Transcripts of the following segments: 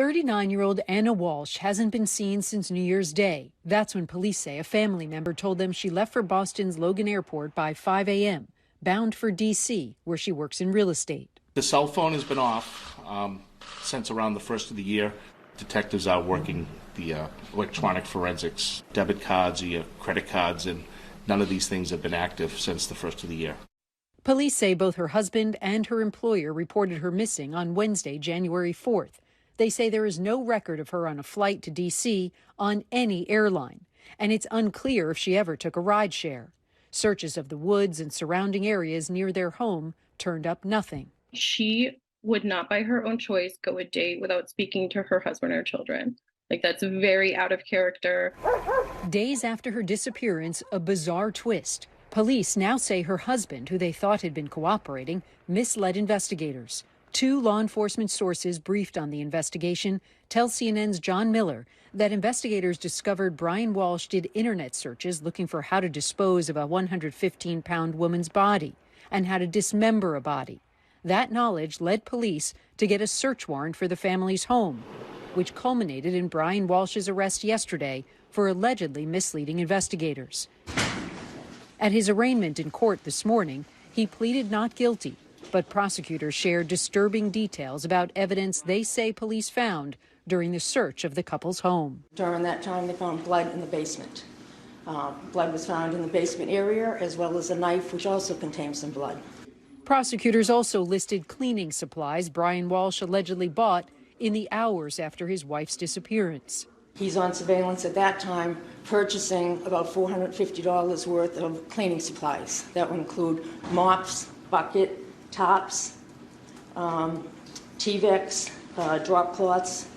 39-year-old Ana Walshe hasn't been seen since New Year's Day. That's when police say a family member told them she left for Boston's Logan Airport by 5 a.m., bound for D.C., where she works in real estate. The cell phone has been off since around the first of the year. Detectives are working the electronic forensics, debit cards, credit cards, and none of these things have been active since the first of the year. Police say both her husband and her employer reported her missing on Wednesday, January 4th. They say there is no record of her on a flight to D.C. on any airline, and it's unclear if she ever took a rideshare. Searches of the woods and surrounding areas near their home turned up nothing. She would not, by her own choice, go a day without speaking to her husband or children. That's very out of character. Days after her disappearance, a bizarre twist. Police now say her husband, who they thought had been cooperating, misled investigators. 2 law enforcement sources briefed on the investigation tell CNN's John Miller that investigators discovered Brian Walshe did internet searches looking for how to dispose of a 115-pound woman's body and how to dismember a body. That knowledge led police to get a search warrant for the family's home, which culminated in Brian Walshe's arrest yesterday for allegedly misleading investigators. At his arraignment in court this morning, he pleaded not guilty, but prosecutors shared disturbing details about evidence they say police found during the search of the couple's home. During that time, they found blood in the basement. Blood was found in the basement area, as well as a knife, which also contained some blood. Prosecutors also listed cleaning supplies Brian Walshe allegedly bought in the hours after his wife's disappearance. He's on surveillance at that time, purchasing about $450 worth of cleaning supplies. That would include mops, bucket, tops, T-Vex, drop cloths,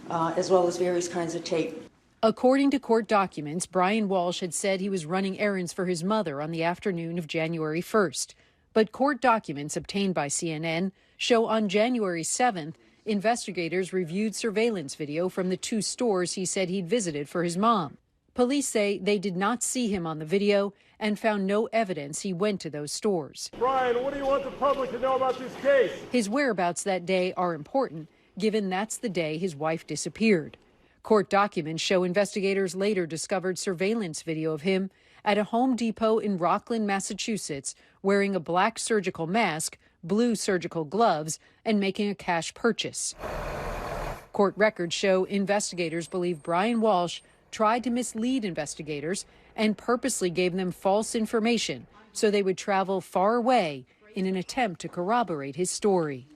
as well as various kinds of tape. According to court documents, Brian Walshe had said he was running errands for his mother on the afternoon of January 1st. But court documents obtained by CNN show on January 7th, investigators reviewed surveillance video from the 2 stores he said he'd visited for his mom. Police say they did not see him on the video and found no evidence he went to those stores. Brian, what do you want the public to know about this case? His whereabouts that day are important, given that's the day his wife disappeared. Court documents show investigators later discovered surveillance video of him at a Home Depot in Rockland, Massachusetts, wearing a black surgical mask, blue surgical gloves, and making a cash purchase. Court records show investigators believe Brian Walshe tried to mislead investigators and purposely gave them false information so they would travel far away in an attempt to corroborate his story.